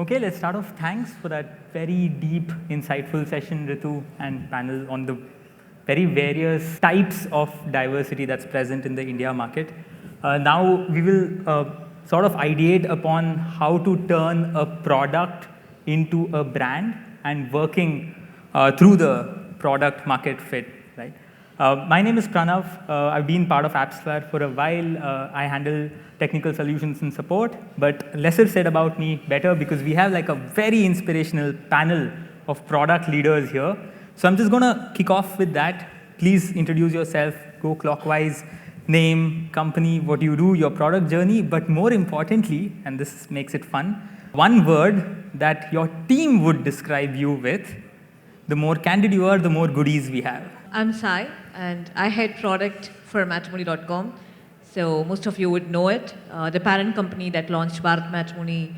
Okay, let's start off. Thanks for that very deep, insightful session, Ritu, and panel on the very various types of diversity that's present in the India market. Now we will sort of ideate upon how to turn a product into a brand and working through the product market fit, right? My name is Pranav. I've been part of AppsFlyer for a while. I handle technical solutions and support, but lesser said about me, better, because we have like a very inspirational panel of product leaders here. So I'm just going to kick off with that. Please introduce yourself, go clockwise, name, company, what you do, your product journey, but more importantly, and this makes it fun, one word that your team would describe you with. The more candid you are, the more goodies we have. I'm Sai, and I head product for matrimony.com. So most of you would know it. The parent company that launched Bharat Matrimony,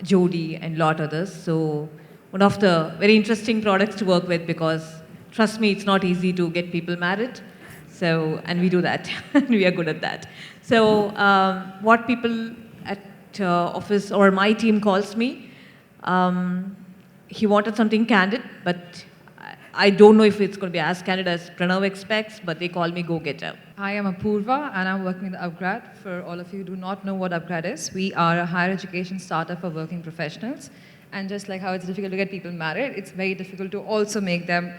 Jodi, and a lot others. So one of the very interesting products to work with, because trust me, it's not easy to get people married. So, and we do that. We are good at that. So what people at office or my team calls me, he wanted something candid, but I don't know if it's going to be as candid as Pranav expects, but they call me go-getter. Hi, I'm Apoorva, and I'm working with upGrad. For all of you who do not know what upGrad is, we are a higher education startup for working professionals. And just like how it's difficult to get people married, it's very difficult to also make them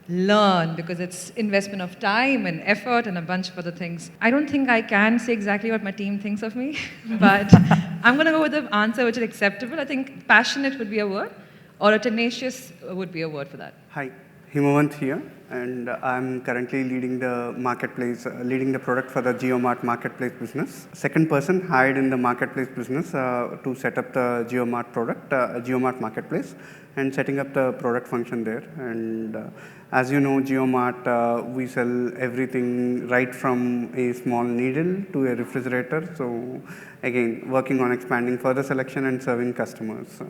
learn, because it's investment of time and effort and a bunch of other things. I don't think I can say exactly what my team thinks of me, but I'm going to go with the answer which is acceptable. I think passionate would be a word, or a tenacious would be a word for that. Hi, Himavant here, and I'm currently leading the marketplace, leading the product for the JioMart marketplace business. Second person hired in the marketplace business to set up the JioMart product, JioMart marketplace, and setting up the product function there. And as you know, JioMart, we sell everything right from a small needle to a refrigerator. So again, working on expanding further selection and serving customers.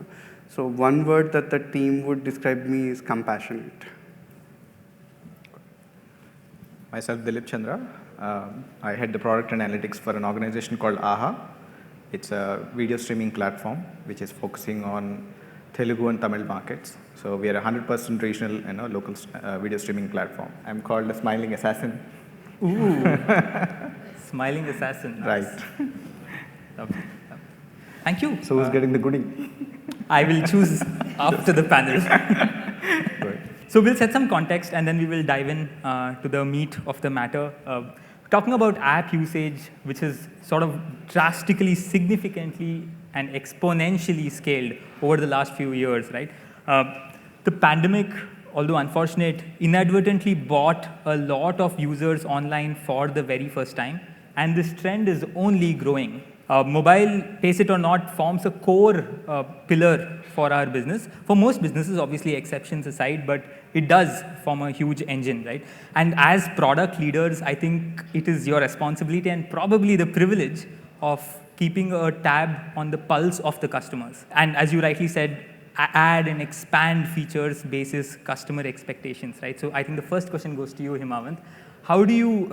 So one word that the team would describe me is compassionate. Myself, Dilip Chandra. I head the product and analytics for an organization called Arha. It's a video streaming platform which is focusing on Telugu and Tamil markets. So we are a 100% regional, local video streaming platform. I'm called a smiling assassin. Ooh, smiling assassin. Nice. Right. Okay. Thank you. So who's getting the goodie? I will choose after the panel. Right. So we'll set some context, and then we will dive in to the meat of the matter. Talking about app usage, which is sort of drastically, significantly, and exponentially scaled over the last few years, right? The pandemic, although unfortunate, inadvertently brought a lot of users online for the very first time, and this trend is only growing. Mobile, face it or not, forms a core pillar for our business. For most businesses, obviously exceptions aside, but it does form a huge engine, right? And as product leaders, I think it is your responsibility and probably the privilege of keeping a tab on the pulse of the customers. And as you rightly said, add and expand features basis customer expectations, right? So I think the first question goes to you, Himavant. How do you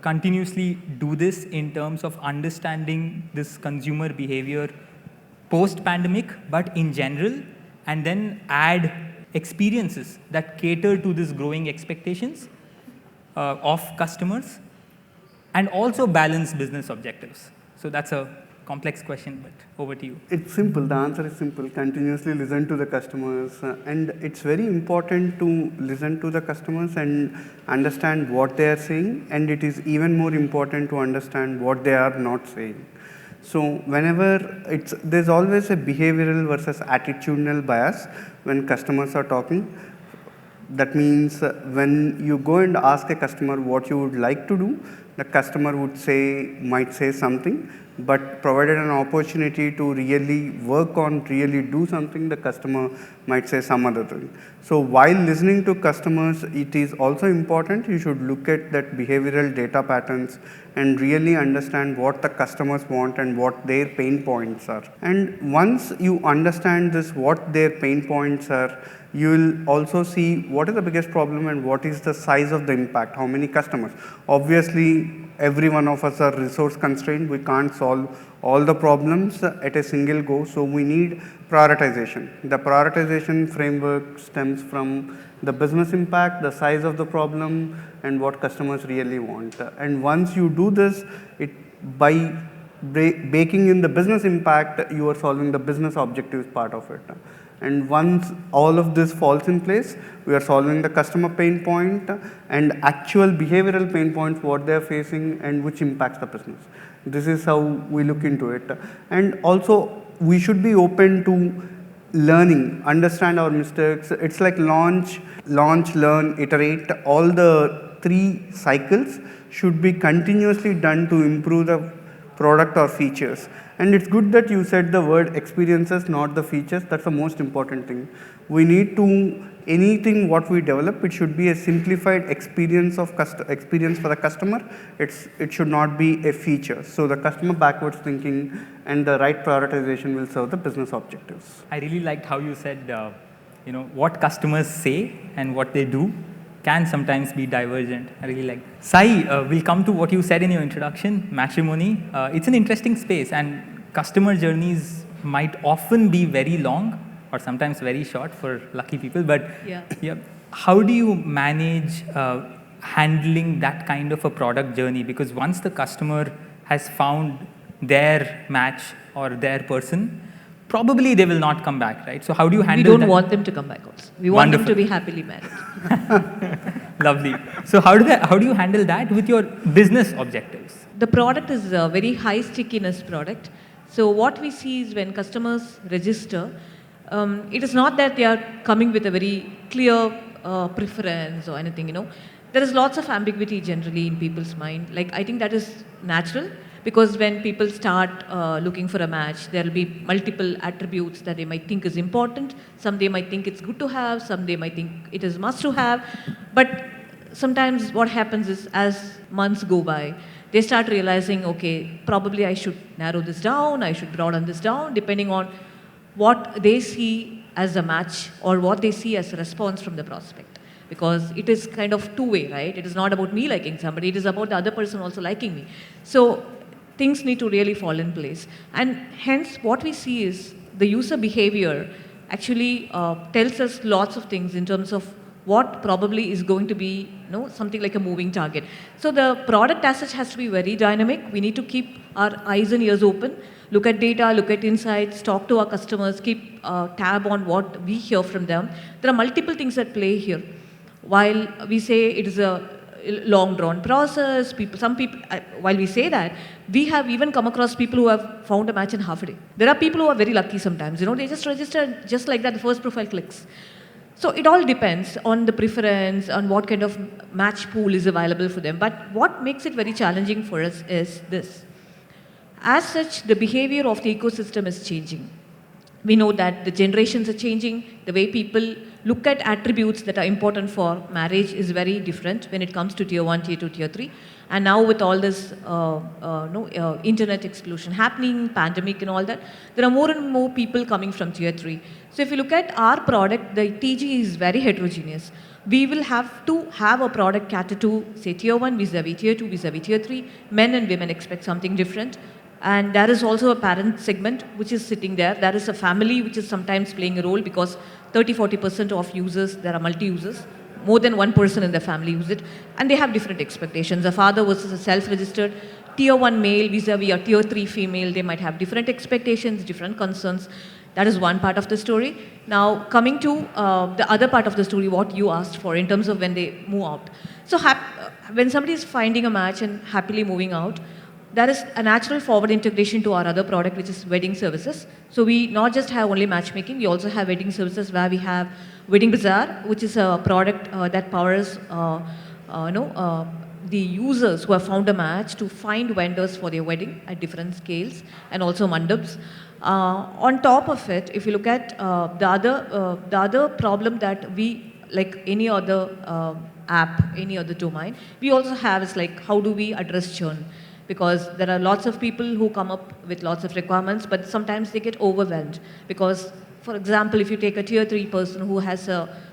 continuously do this in terms of understanding this consumer behavior post-pandemic, but in general, and then add experiences that cater to this growing expectations of customers, and also balance business objectives? So that's a complex question, but over to you. It's simple. The answer is simple. Continuously listen to the customers. And it's very important to listen to the customers and understand what they are saying. And it is even more important to understand what they are not saying. So whenever there's always a behavioral versus attitudinal bias when customers are talking. That means when you go and ask a customer what you would like to do, the customer might say something, but provided an opportunity to really work on, really do something, the customer might say some other thing. So while listening to customers, it is also important, you should look at that behavioral data patterns and really understand what the customers want and what their pain points are. And once you understand this, what their pain points are, you will also see what is the biggest problem and what is the size of the impact, how many customers. Obviously, every one of us are resource constrained. We can't solve all the problems at a single go, so we need prioritization. The prioritization framework stems from the business impact, the size of the problem, and what customers really want. And once you do this, by baking in the business impact, you are solving the business objectives part of it. And once all of this falls in place, we are solving the customer pain point and actual behavioral pain points, what they are facing and which impacts the business. This is how we look into it. And also, we should be open to learning, understand our mistakes. It's like launch, learn, iterate. All the 3 cycles should be continuously done to improve the product or features. And it's good that you said the word experiences, not the features. That's the most important thing. We need to, anything what we develop, it should be a simplified experience for the customer. It should not be a feature. So the customer backwards thinking and the right prioritization will serve the business objectives. I really liked how you said, what customers say and what they do can sometimes be divergent. I really like. Sai, we'll come to what you said in your introduction, matrimony. It's an interesting space, and customer journeys might often be very long or sometimes very short for lucky people. But yeah, how do you manage handling that kind of a product journey? Because once the customer has found their match or their person, probably they will not come back, right? So how do you handle that? We don't want them to come back also. We want them to be happily married. Lovely. So how do you handle that with your business objectives? The product is a very high stickiness product. So what we see is when customers register, it is not that they are coming with a very clear preference or anything, There is lots of ambiguity generally in people's mind. Like, I think that is natural. Because when people start looking for a match, there will be multiple attributes that they might think is important. Some they might think it's good to have, some they might think it is must to have. But sometimes what happens is as months go by, they start realizing, okay, probably I should narrow this down, I should broaden this down, depending on what they see as a match or what they see as a response from the prospect. Because it is kind of two-way, right? It is not about me liking somebody, it is about the other person also liking me. So things need to really fall in place. And hence, what we see is the user behavior actually tells us lots of things in terms of what probably is going to be something like a moving target. So the product as such has to be very dynamic. We need to keep our eyes and ears open, look at data, look at insights, talk to our customers, keep tab on what we hear from them. There are multiple things at play here. While we say it is a long drawn process, some people, while we say that, we have even come across people who have found a match in half a day. There are people who are very lucky sometimes, they just register just like that, the first profile clicks. So it all depends on the preference, on what kind of match pool is available for them. But what makes it very challenging for us is this. As such, the behavior of the ecosystem is changing. We know that the generations are changing, the way people look at attributes that are important for marriage is very different when it comes to tier 1, tier 2, tier 3. And now with all this internet explosion happening, pandemic and all that, there are more and more people coming from tier 3. So if you look at our product, the TG is very heterogeneous. We will have to have a product cater to, say, tier 1 vis-a-vis tier 2 vis-a-vis tier 3. Men and women expect something different. And there is also a parent segment which is sitting there. There is a family which is sometimes playing a role because 30-40% of users, there are multi-users. More than one person in the family use it. And they have different expectations. A father versus a self-registered tier 1 male vis-a-vis a tier 3 female, they might have different expectations, different concerns. That is one part of the story. Now, coming to the other part of the story, what you asked for in terms of when they move out. So when somebody is finding a match and happily moving out, there is a natural forward integration to our other product, which is wedding services. So we not just have only matchmaking, we also have wedding services where we have Wedding Bazaar, which is a product that powers the users who have found a match to find vendors for their wedding at different scales and also mandaps. On top of it, if you look at the other problem that we, like any other app, any other domain, we also have is like how do we address churn? Because there are lots of people who come up with lots of requirements, but sometimes they get overwhelmed. Because, for example, if you take a tier 3 person who has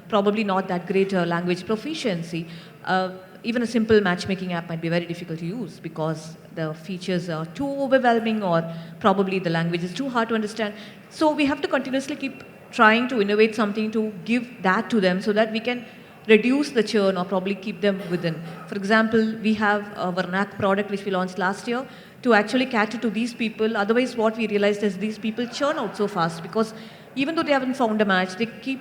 probably not that great language proficiency, even a simple matchmaking app might be very difficult to use because the features are too overwhelming or probably the language is too hard to understand. So we have to continuously keep trying to innovate something to give that to them so that we can reduce the churn or probably keep them within. For example, we have a Vernac product which we launched last year to actually cater to these people. Otherwise, what we realized is these people churn out so fast because even though they haven't found a match, they keep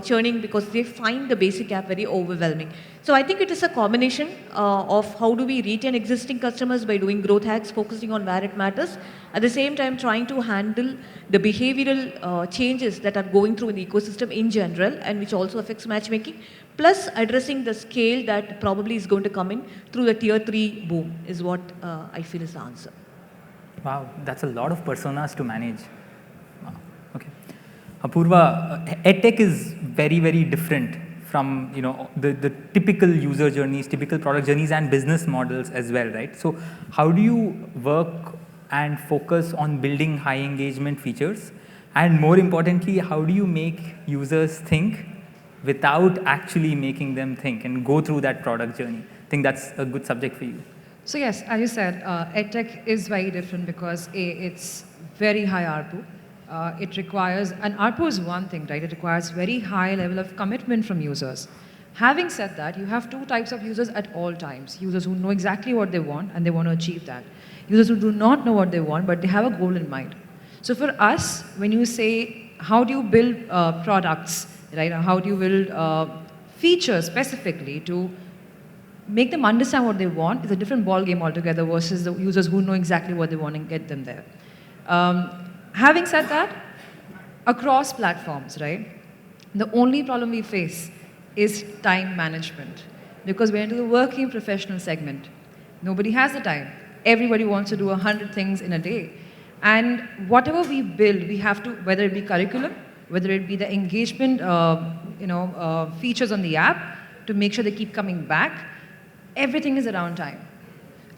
churning because they find the basic app very overwhelming. So I think it is a combination of how do we retain existing customers by doing growth hacks, focusing on where it matters, at the same time trying to handle the behavioral changes that are going through in the ecosystem in general and which also affects matchmaking, plus addressing the scale that probably is going to come in through the tier 3 boom is what I feel is the answer. Wow, that's a lot of personas to manage. Wow. Okay. Apoorva, EdTech is very, very different from the typical user journeys, typical product journeys and business models as well, right? So how do you work and focus on building high engagement features? And more importantly, how do you make users think without actually making them think and go through that product journey? I think that's a good subject for you. So yes, as you said, EdTech is very different because it's very high ARPU. It requires, and ARPU is one thing, right? It requires very high level of commitment from users. Having said that, you have two types of users at all times. Users who know exactly what they want and they want to achieve that. Users who do not know what they want, but they have a goal in mind. So for us, when you say, how do you build products, right? Or how do you build features specifically to make them understand what they want is a different ball game altogether versus the users who know exactly what they want and get them there. Having said that, across platforms, right, the only problem we face is time management. Because we're into the working professional segment. Nobody has the time. Everybody wants to do 100 things in a day. And whatever we build, we have to, whether it be curriculum, whether it be the engagement features on the app to make sure they keep coming back, everything is around time.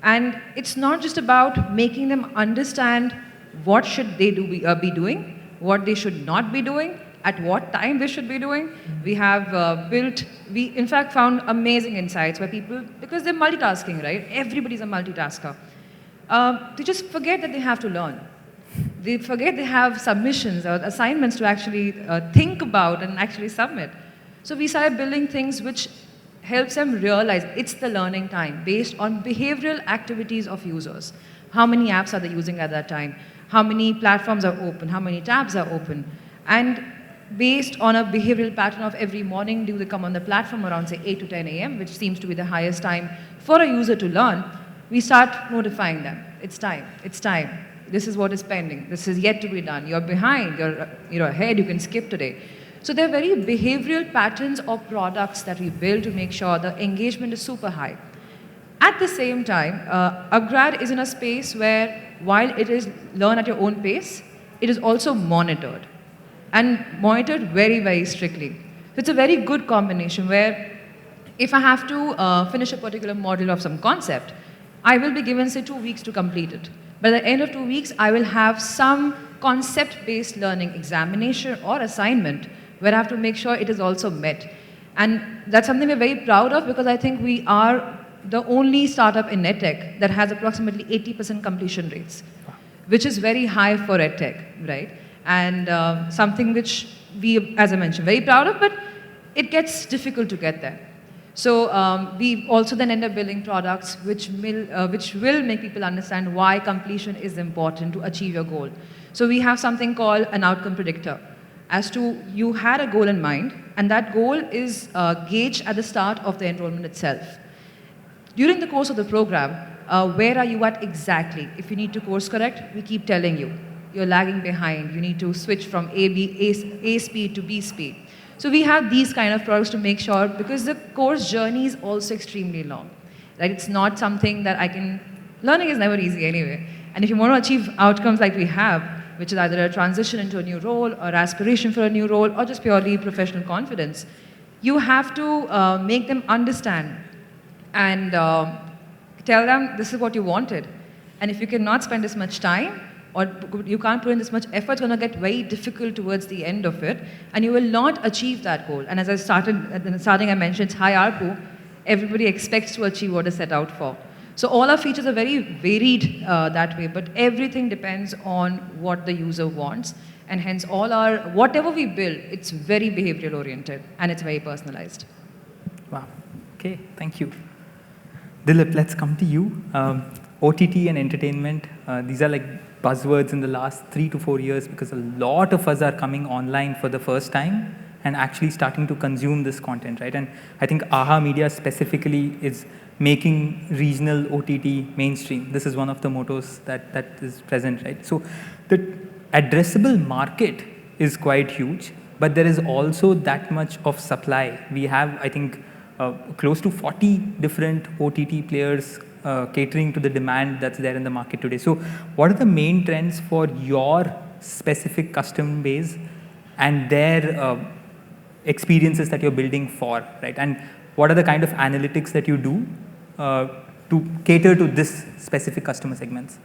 And it's not just about making them understand what should they be doing, what they should not be doing, at what time they should be doing. We have we in fact found amazing insights where people, because they're multitasking, right? Everybody's a multitasker. They just forget that they have to learn. They forget they have submissions or assignments to actually think about and actually submit. So we started building things which helps them realize it's the learning time based on behavioral activities of users. How many apps are they using at that time? How many platforms are open? How many tabs are open? And based on a behavioral pattern of every morning, do they come on the platform around say 8 to 10 a.m., which seems to be the highest time for a user to learn, we start notifying them. It's time, it's time. This is what is pending. This is yet to be done. You're behind, you're ahead, you can skip today. So there are very behavioral patterns of products that we build to make sure the engagement is super high. At the same time, upGrad is in a space where while it is learn at your own pace, it is also monitored. And monitored very, very strictly. So it's a very good combination where if I have to finish a particular module of some concept, I will be given say 2 weeks to complete it. But at the end of 2 weeks, I will have some concept-based learning examination or assignment where I have to make sure it is also met. And that's something we're very proud of because I think we are the only startup in EdTech that has approximately 80% completion rates, which is very high for EdTech, right? And something which we, as I mentioned, very proud of, but it gets difficult to get there. So we also then end up building products which will make people understand why completion is important to achieve your goal. So we have something called an outcome predictor. As to you had a goal in mind, and that goal is gauged at the start of the enrollment itself. During the course of the program, where are you at exactly? If you need to course correct, we keep telling you. You're lagging behind. You need to switch from A speed to B speed. So we have these kind of products to make sure, because the course journey is also extremely long. Right? It's not something that learning is never easy anyway. And if you want to achieve outcomes like we have, which is either a transition into a new role or aspiration for a new role or just purely professional confidence, you have to make them understand and tell them this is what you wanted. And if you cannot spend this much time, or you can't put in this much effort, it's going to get very difficult towards the end of it, and you will not achieve that goal. And as I started, at the starting I mentioned, it's high ARPU. everybody expects to achieve what is set out for. So all our features are very varied that way, but everything depends on what the user wants. And hence whatever we build, it's very behavioral oriented and it's very personalized. Wow. Okay, thank you. Dilip, let's come to you. OTT and entertainment, these are like buzzwords in the last 3 to 4 years because a lot of us are coming online for the first time and actually starting to consume this content, right? And I think Arha Media specifically is making regional OTT mainstream. This is one of the mottos that is present, right? So the addressable market is quite huge, but there is also that much of supply. We have, I think, close to 40 different OTT players catering to the demand that's there in the market today. So what are the main trends for your specific customer base and their experiences that you're building for, right? And what are the kind of analytics that you do to cater to this specific customer segments?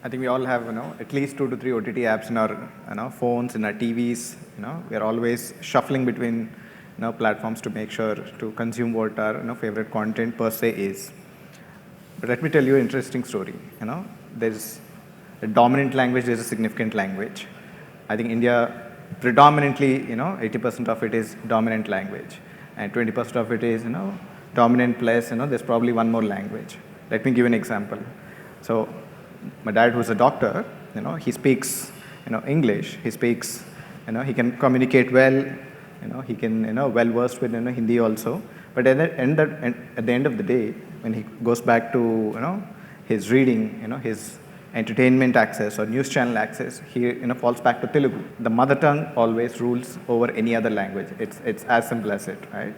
I think we all have, at least 2 to 3 OTT apps in our, phones, in our TVs. We are always shuffling between, platforms to make sure to consume what our, favorite content per se is. But let me tell you an interesting story. There's a dominant language, there's a significant language. I think India predominantly, 80% of it is dominant language, and 20% of it is, dominant plus, there's probably one more language. Let me give an example. So my dad, who's a doctor, he speaks, English. He speaks, he can communicate well. He can, well versed with Hindi also. But at the end of the day, when he goes back to his reading, his entertainment access or news channel access, he falls back to Telugu. The mother tongue always rules over any other language. It's as simple as it, right?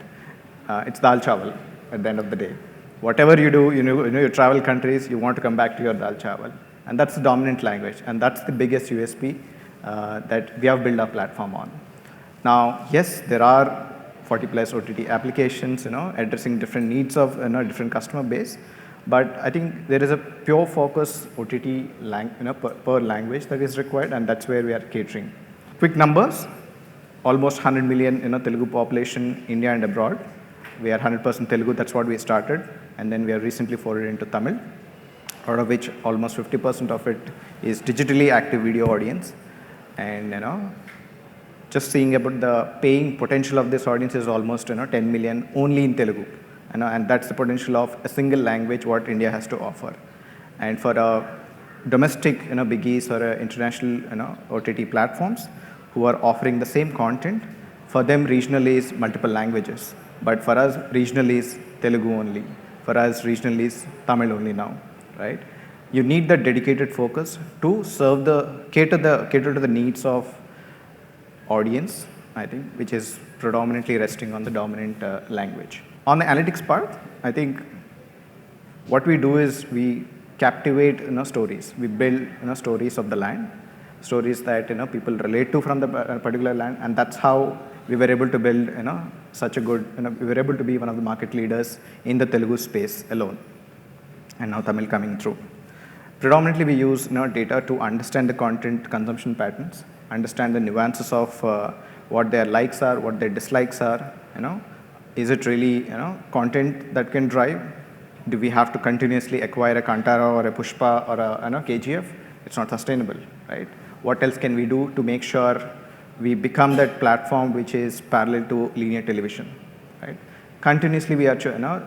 It's dal chawal at the end of the day. Whatever you do, you travel countries, you want to come back to your dal chawal, and that's the dominant language, and that's the biggest USP that we have built our platform on. Now, yes, there are 40 plus OTT applications, addressing different needs of different customer base. But I think there is a pure focus OTT per language that is required, and that's where we are catering. Quick numbers: almost 100 million Telugu population, India and abroad. We are 100% Telugu. That's what we started, and then we are recently forwarded into Tamil, out of which almost 50% of it is digitally active video audience, and just seeing about the paying potential of this audience is almost 10 million only in Telugu, and that's the potential of a single language what India has to offer. And for domestic biggies or international OTT platforms who are offering the same content, for them regional is multiple languages, but for us regional is Telugu only. For us regional is Tamil only now, right? You need that dedicated focus to serve cater to the needs of audience, I think, which is predominantly resting on the dominant language. On the analytics part, I think what we do is we captivate stories. We build stories of the land, stories that people relate to from the particular land, and that's how we were able to build such a good. We were able to be one of the market leaders in the Telugu space alone, and now Tamil coming through. Predominantly, we use data to understand the content consumption patterns, understand the nuances of what their likes are, what their dislikes are. Is it really content that can drive? Do we have to continuously acquire a Kantara or a Pushpa or a KGF? It's not sustainable, right? What else can we do to make sure we become that platform which is parallel to linear television, right? Continuously, we are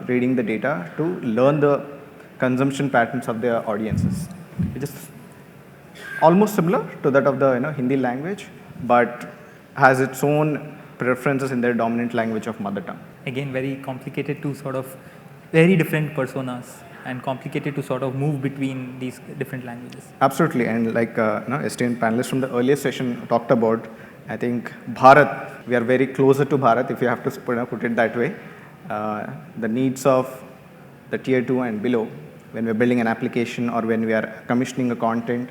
reading the data to learn the consumption patterns of their audiences. It is almost similar to that of the Hindi language, but has its own preferences in their dominant language of mother tongue. Again, very complicated to sort of very different personas and complicated to sort of move between these different languages. Absolutely, and like esteemed panelists from the earlier session talked about, I think Bharat, we are very closer to Bharat if you have to put it that way. The needs of the tier 2 and below, when we're building an application or when we are commissioning a content,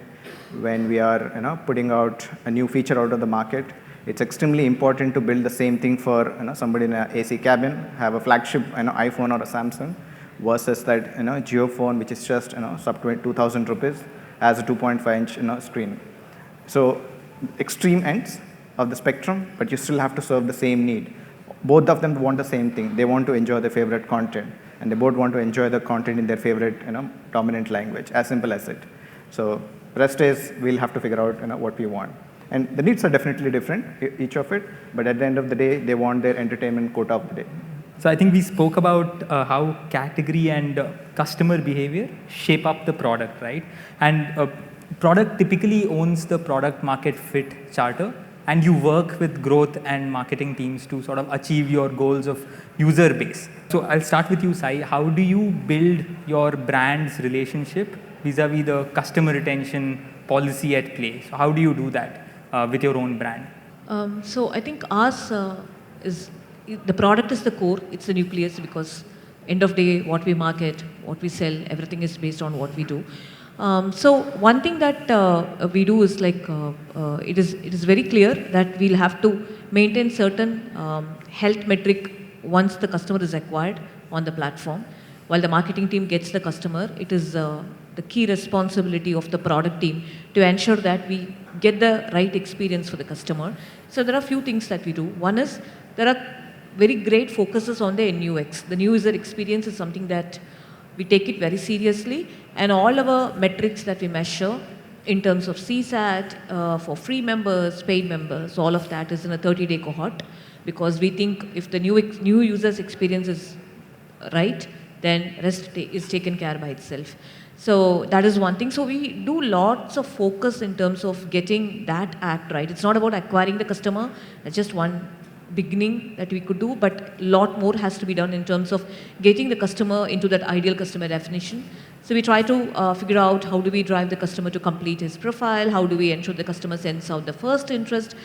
when we are putting out a new feature out of the market, it's extremely important to build the same thing for somebody in an AC cabin, have a flagship iPhone or a Samsung, versus that Jio phone which is just sub 2,000 rupees, has a 2.5-inch screen. So extreme ends of the spectrum, but you still have to serve the same need. both of them want the same thing. They want to enjoy their favorite content, and they both want to enjoy the content in their favorite, dominant language, as simple as it. So rest is, we'll have to figure out, what we want. And the needs are definitely different, each of it, but at the end of the day, they want their entertainment quota of the day. So I think we spoke about how category and customer behavior shape up the product, right? And product typically owns the product market fit charter, and you work with growth and marketing teams to sort of achieve your goals of user base. So I'll start with you, Sai. How do you build your brand's relationship vis-a-vis the customer retention policy at play? So how do you do that with your own brand? So I think ours is, the product is the core, it's the nucleus, because end of day, what we market, what we sell, everything is based on what we do. So one thing that we do is like, it is very clear that we'll have to maintain certain health metric once the customer is acquired on the platform. While the marketing team gets the customer, it is the key responsibility of the product team to ensure that we get the right experience for the customer. So there are a few things that we do. One is, there are very great focuses on the NUX. The new user experience is something that we take it very seriously, and all our metrics that we measure in terms of CSAT, for free members, paid members, all of that is in a 30-day cohort, because we think if the new user's experience is right, then rest is taken care by itself. So that is one thing. So we do lots of focus in terms of getting that act right. It's not about acquiring the customer, that's just one beginning that we could do, but a lot more has to be done in terms of getting the customer into that ideal customer definition. So we try to figure out how do we drive the customer to complete his profile, how do we ensure the customer sends out the first interest,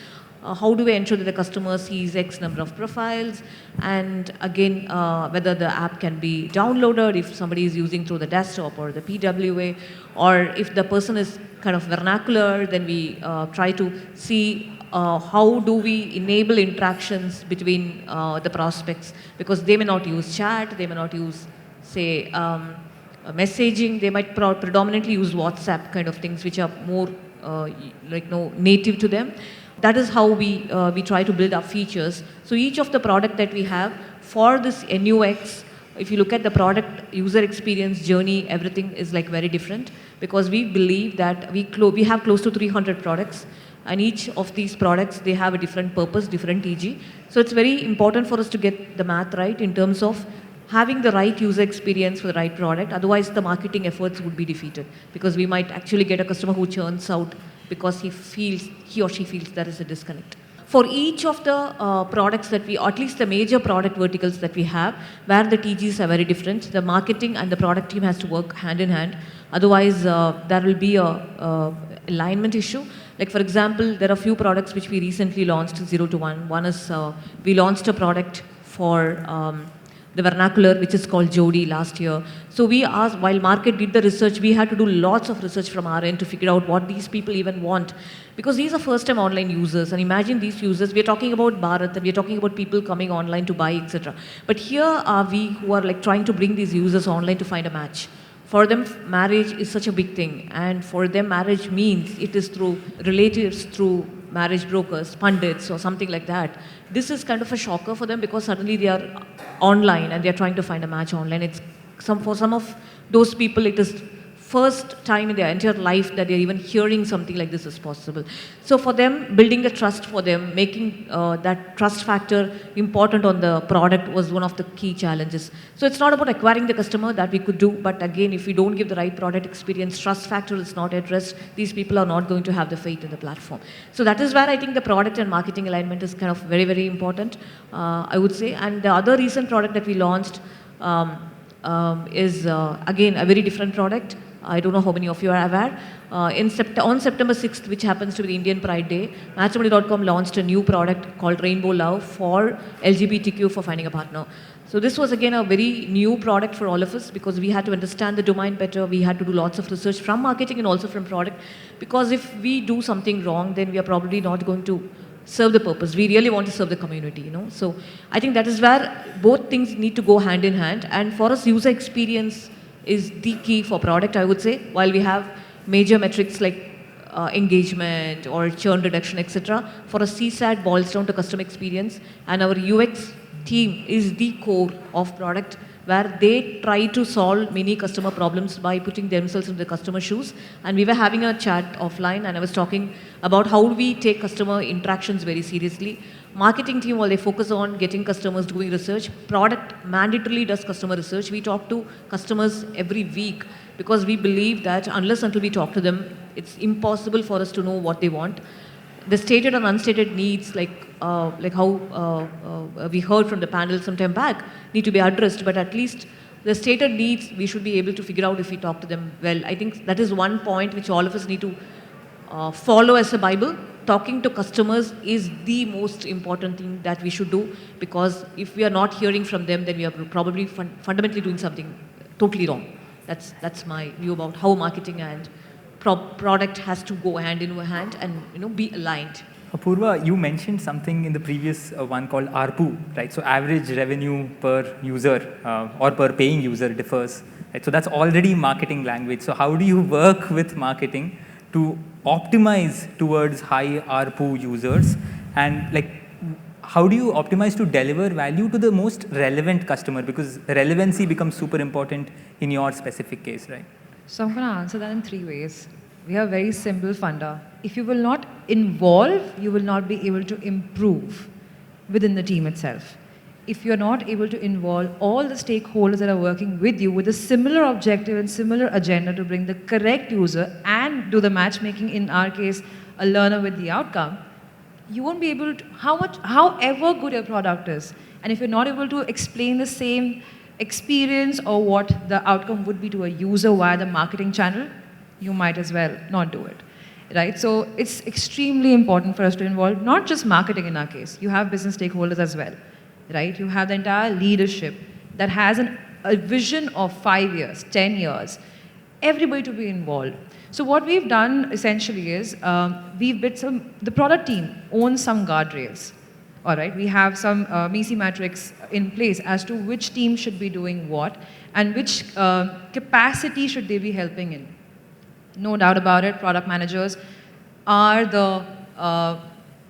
how do we ensure that the customer sees X number of profiles, and again, whether the app can be downloaded if somebody is using through the desktop or the PWA, or if the person is kind of vernacular, then we try to see how do we enable interactions between the prospects, because they may not use chat, they may not use, say, messaging, they might predominantly use WhatsApp kind of things, which are more native to them. That is how we try to build our features. So each of the product that we have for this NUX, if you look at the product user experience journey, everything is like very different, because we believe that we have close to 300 products, and each of these products, they have a different purpose, different TG. So it's very important for us to get the math right in terms of having the right user experience for the right product. Otherwise, the marketing efforts would be defeated, because we might actually get a customer who churns out because he or she feels there is a disconnect. For each of the products that we, or at least the major product verticals that we have, where the TGs are very different, the marketing and the product team has to work hand in hand. Otherwise, there will be a alignment issue. Like for example, there are a few products which we recently launched, 0 to 1. One is, we launched a product for the vernacular, which is called Jodi last year. So we asked, while market did the research, we had to do lots of research from our end to figure out what these people even want. Because these are first-time online users, and imagine these users, we're talking about Bharat, and we're talking about people coming online to buy, etc. But here are we who are like trying to bring these users online to find a match. For them, marriage is such a big thing, and for them, marriage means it is through relatives, through marriage brokers, pundits, or something like that. This is kind of a shocker for them, because suddenly they are online and they are trying to find a match online. For some of those people, it is first time in their entire life that they're even hearing something like this is possible. So for them, building the trust for them, making that trust factor important on the product was one of the key challenges. So it's not about acquiring the customer, that we could do, but again, if we don't give the right product experience, trust factor is not addressed, these people are not going to have the faith in the platform. So that is where I think the product and marketing alignment is kind of very, very important, I would say. And the other recent product that we launched is, again, a very different product. I don't know how many of you are aware. On September 6th, which happens to be the Indian Pride Day, Matrimony.com launched a new product called Rainbow Love for LGBTQ for finding a partner. So this was again a very new product for all of us, because we had to understand the domain better. We had to do lots of research from marketing and also from product, because if we do something wrong, then we are probably not going to serve the purpose. We really want to serve the community, So I think that is where both things need to go hand in hand. And for us, user experience is the key for product, I would say. While we have major metrics like engagement or churn reduction, etc., for a CSAT boils down to customer experience, and our UX team is the core of product, where they try to solve many customer problems by putting themselves in the customer shoes. And we were having a chat offline, and I was talking about how we take customer interactions very seriously. Marketing team, while they focus on getting customers doing research, product mandatorily does customer research. We talk to customers every week because we believe that unless until we talk to them, it's impossible for us to know what they want. The stated and unstated needs, like how we heard from the panel some time back, need to be addressed, but at least the stated needs, we should be able to figure out if we talk to them well. I think that is one point which all of us need to follow as a Bible. Talking to customers is the most important thing that we should do, because if we are not hearing from them, then we are probably fundamentally doing something totally wrong. That's my view about how marketing and product has to go hand in hand and be aligned. Apoorva, you mentioned something in the previous one called ARPU, right? So average revenue per user or per paying user differs, right? So that's already marketing language. So how do you work with marketing to optimize towards high ARPU users, and how do you optimize to deliver value to the most relevant customer, because relevancy becomes super important in your specific case, right? So I'm going to answer that in 3 ways. We have very simple funda. If you will not involve, you will not be able to improve within the team itself. If you're not able to involve all the stakeholders that are working with you with a similar objective and similar agenda to bring the correct user and do the matchmaking, in our case, a learner with the outcome, you won't be able to, however good your product is, and if you're not able to explain the same experience or what the outcome would be to a user via the marketing channel, you might as well not do it, right? So it's extremely important for us to involve not just marketing in our case. You have business stakeholders as well, right? You have the entire leadership that has a vision of 5 years, 10 years, everybody to be involved. So what we've done essentially is the product team owns some guardrails. All right, we have some MECE metrics in place as to which team should be doing what and which capacity should they be helping in. No doubt about it, product managers are the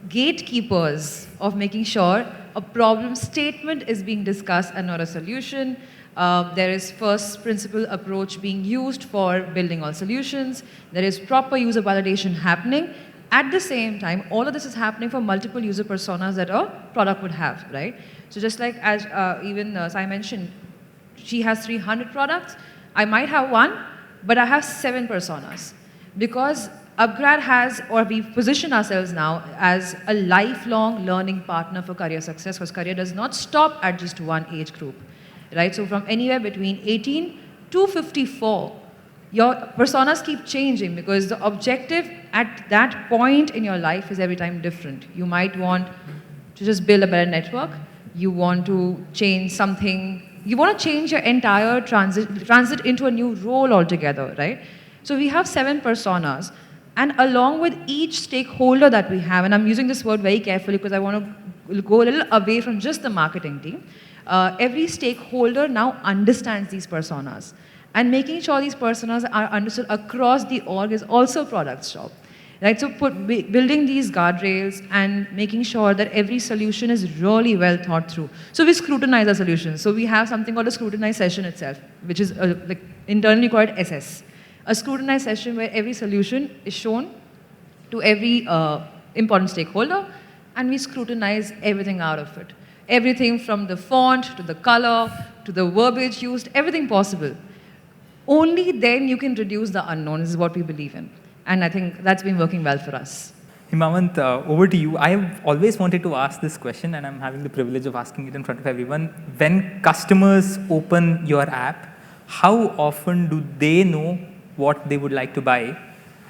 gatekeepers of making sure a problem statement is being discussed and not a solution. There is first principle approach being used for building all solutions. There is proper user validation happening. At the same time, all of this is happening for multiple user personas that a product would have, right? So just like as Sai mentioned, she has 300 products. I might have one, but I have 7 personas. Because upGrad has, or we position ourselves now as a lifelong learning partner for career success, because career does not stop at just one age group, right? So from anywhere between 18 to 54, your personas keep changing because the objective at that point in your life is every time different. You might want to just build a better network. You want to change something. You want to change your entire transit into a new role altogether, right? So we have 7 personas. And along with each stakeholder that we have, and I'm using this word very carefully because I want to go a little away from just the marketing team, every stakeholder now understands these personas. And making sure these personas are understood across the org is also product's job. Right? So building these guardrails and making sure that every solution is really well thought through. So we scrutinize our solutions. So we have something called a scrutinize session itself, which is internally called SS. A scrutinize session where every solution is shown to every important stakeholder, and we scrutinize everything out of it. Everything from the font, to the color, to the verbiage used, everything possible. Only then you can reduce the unknown, is what we believe in. And I think that's been working well for us. Himavant, over to you. I have always wanted to ask this question, and I'm having the privilege of asking it in front of everyone. When customers open your app, how often do they know what they would like to buy?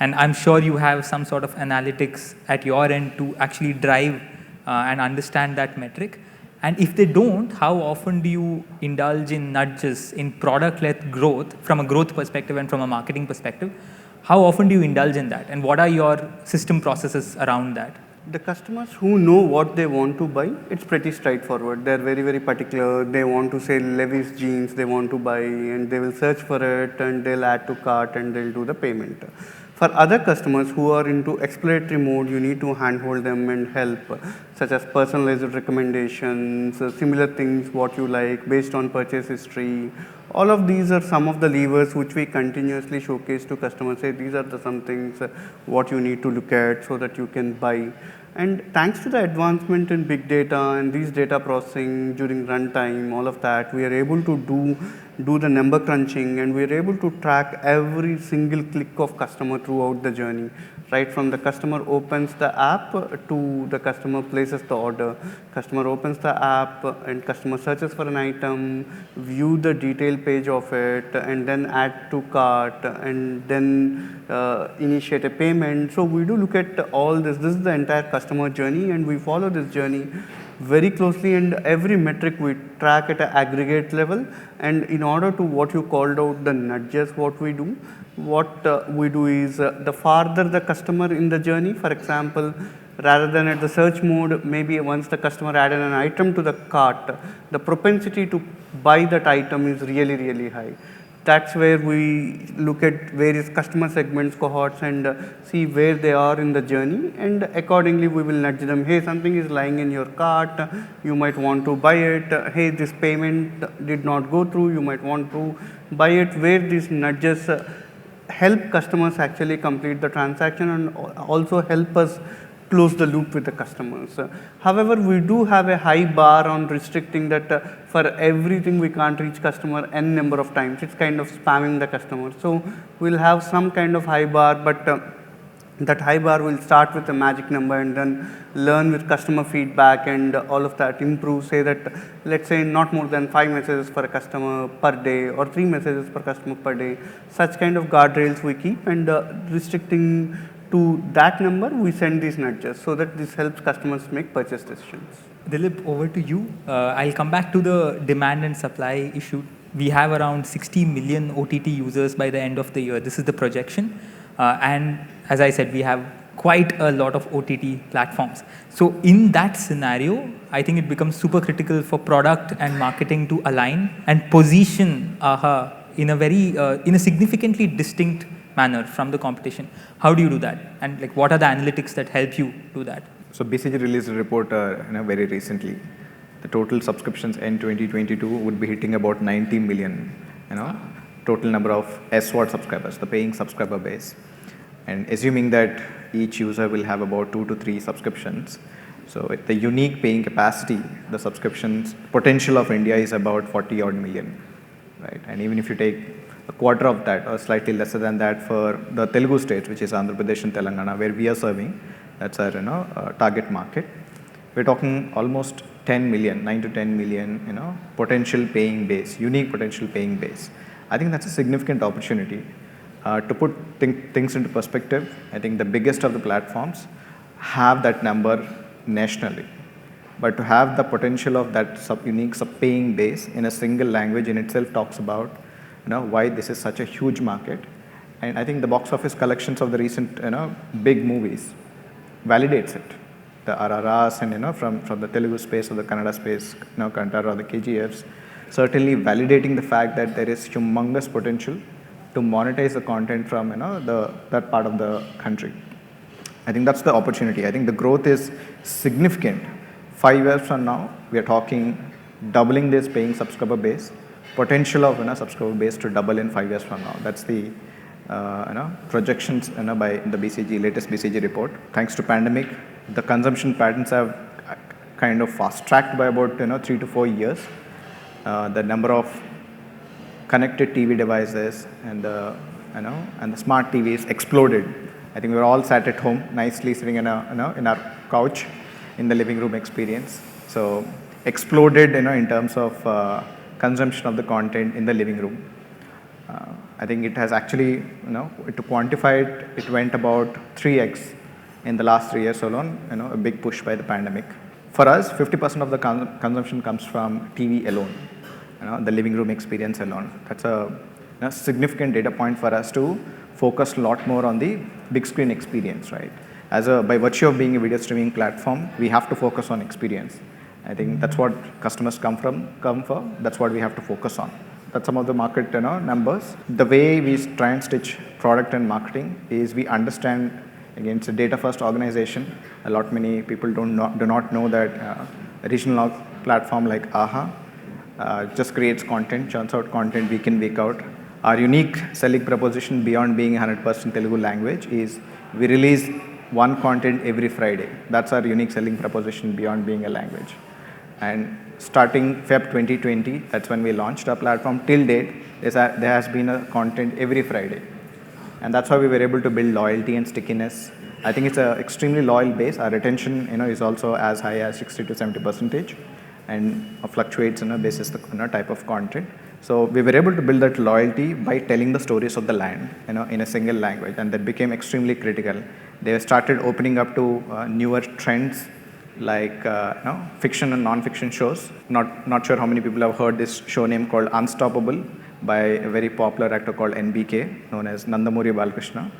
And I'm sure you have some sort of analytics at your end to actually drive and understand that metric. And if they don't, how often do you indulge in nudges in product-led growth from a growth perspective and from a marketing perspective? How often do you indulge in that? And what are your system processes around that? The customers who know what they want to buy, it's pretty straightforward. They're very, very particular. They want to say Levi's jeans they want to buy, and they will search for it, and they'll add to cart, and they'll do the payment. For other customers who are into exploratory mode, you need to handhold them and help, such as personalized recommendations, similar things, what you like, based on purchase history. All of these are some of the levers which we continuously showcase to customers, say these are the some things what you need to look at so that you can buy. And thanks to the advancement in big data and these data processing during runtime, all of that, we are able to do the number crunching, and we are able to track every single click of customer throughout the journey, right from the customer opens the app to the customer places the order. Customer opens the app and customer searches for an item, view the detail page of it, and then add to cart, and then initiate a payment. So we do look at all this. This is the entire customer journey, and we follow this journey very closely, and every metric we track at an aggregate level. And in order to what you called out, the nudges, what we do is the farther the customer in the journey, for example, rather than at the search mode, maybe once the customer added an item to the cart, the propensity to buy that item is really, really high. That's where we look at various customer segments, cohorts, and see where they are in the journey, and accordingly we will nudge them. Hey, something is lying in your cart, you might want to buy it. Hey, this payment did not go through, you might want to buy it. Where these nudges help customers actually complete the transaction and also help us close the loop with the customers. However, we do have a high bar on restricting that for everything we can't reach customer n number of times. It's kind of spamming the customer. So we'll have some kind of high bar, but that high bar will start with a magic number and then learn with customer feedback and all of that, improve, say that let's say not more than 5 messages for a customer per day or 3 messages per customer per day. Such kind of guardrails we keep, and restricting to that number, we send these nudges so that this helps customers make purchase decisions. Dilip, over to you. I'll come back to the demand and supply issue. We have around 60 million OTT users by the end of the year. This is the projection. And as I said, we have quite a lot of OTT platforms. So in that scenario, I think it becomes super critical for product and marketing to align and position AHA in a significantly distinct manner from the competition. How do you do that? And like, what are the analytics that help you do that? So BCG released a report very recently. The total subscriptions in 2022 would be hitting about 90 million, total number of SWOT subscribers, the paying subscriber base. And assuming that each user will have about 2 to 3 subscriptions. So the unique paying capacity, the subscriptions potential of India is about 40 odd million, right? And even if you take a quarter of that or slightly lesser than that for the Telugu states, which is Andhra Pradesh and Telangana, where we are serving, that's our target market. We're talking almost 10 million, 9 to 10 million, potential paying base, unique potential paying base. I think that's a significant opportunity. To put things into perspective, I think the biggest of the platforms have that number nationally. But to have the potential of that unique paying base in a single language in itself talks about why this is such a huge market. And I think the box office collections of the recent big movies validates it. The RRRs and from the Telugu space or the Kannada space, Kantara or the KGFs, certainly validating the fact that there is humongous potential to monetize the content from that part of the country. I think that's the opportunity. I think the growth is significant. 5 years from now, we are talking doubling this paying subscriber base. Potential of subscriber base to double in 5 years from now. That's the projections by the latest BCG report. Thanks to pandemic, the consumption patterns have kind of fast-tracked by about 3 to 4 years. The number of connected TV devices and the smart TVs exploded. I think we're all sat at home, nicely sitting in our couch in the living room experience. So exploded in terms of consumption of the content in the living room. I think it has actually, to quantify it, it went about 3x in the last 3 years alone, a big push by the pandemic. For us, 50% of the consumption comes from TV alone, the living room experience alone. That's a significant data point for us to focus a lot more on the big screen experience, right? By virtue of being a video streaming platform, we have to focus on experience. I think that's what customers come for. That's what we have to focus on. that's some of the market numbers. The way we try and stitch product and marketing is we understand, again, it's a data-first organization. Many people do not know that a regional platform like AHA just creates content, churns out content week in, week out. Our unique selling proposition beyond being 100% Telugu language is we release one content every Friday. That's our unique selling proposition beyond being a language. And starting Feb 2020, that's when we launched our platform. Till date, there has been a content every Friday. And that's how we were able to build loyalty and stickiness. I think it's an extremely loyal base. Our retention is also as high as 60 to 70% and fluctuates basis the type of content. So we were able to build that loyalty by telling the stories of the land in a single language, and that became extremely critical. They started opening up to newer trends like fiction and non-fiction shows. Not sure how many people have heard this show name called Unstoppable by a very popular actor called NBK, known as Nandamuri Balakrishna,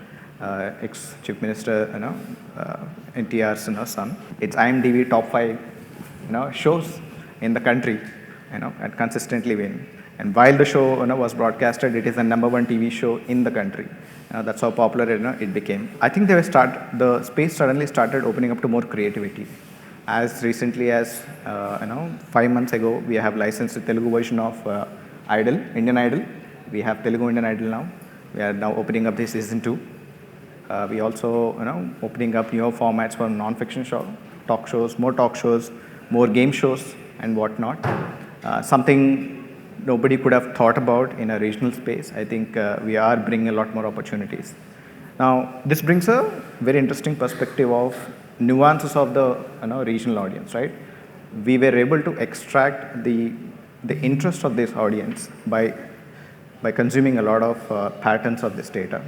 ex-Chief Minister NTR's son. It's IMDb top 5 shows in the country, and consistently win. And while the show was broadcasted, it is the #1 TV show in the country. That's how popular it became. I think the space suddenly started opening up to more creativity. As recently as 5 months ago, we have licensed the Telugu version of Idol, Indian Idol. We have Telugu Indian Idol now. We are now opening up the season 2. We also opening up newer formats for non-fiction talk shows, more game shows and whatnot. Something nobody could have thought about in a regional space. I think we are bringing a lot more opportunities. Now, this brings a very interesting perspective of nuances of the regional audience, right? We were able to extract the interest of this audience by consuming a lot of patterns of this data.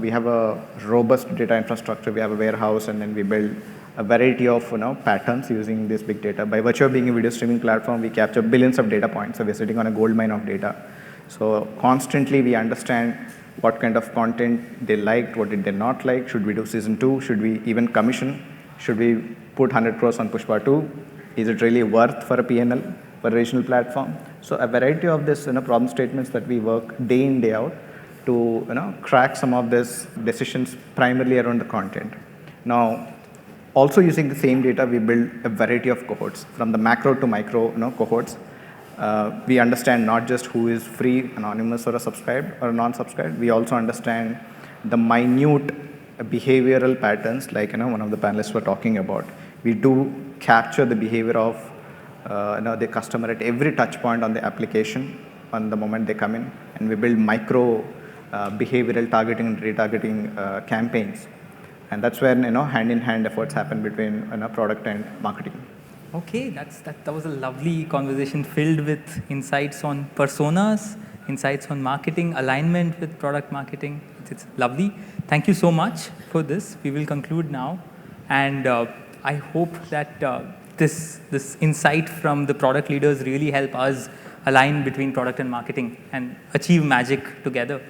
We have a robust data infrastructure. We have a warehouse, and then we build a variety of patterns using this big data. By virtue of being a video streaming platform, we capture billions of data points. So we're sitting on a gold mine of data. So constantly we understand what kind of content they liked, what did they not like. Should we do season 2? Should we even commission? Should we put 100 crores on Pushpa 2? Is it really worth for a PNL, for a regional platform? So a variety of this problem statements that we work day in, day out to crack some of these decisions primarily around the content. Now, also using the same data, we build a variety of cohorts from the macro to micro cohorts. We understand not just who is free, anonymous, or a subscribed or a non-subscribed. We also understand the minute behavioral patterns, like one of the panelists were talking about. We do capture the behavior of the customer at every touch point on the application on the moment they come in, and we build micro behavioral targeting and retargeting campaigns. And that's where hand-in-hand efforts happen between product and marketing. Okay, that was a lovely conversation filled with insights on personas, insights on marketing, alignment with product marketing. It's lovely. Thank you so much for this. We will conclude now. And I hope that this insight from the product leaders really help us align between product and marketing and achieve magic together.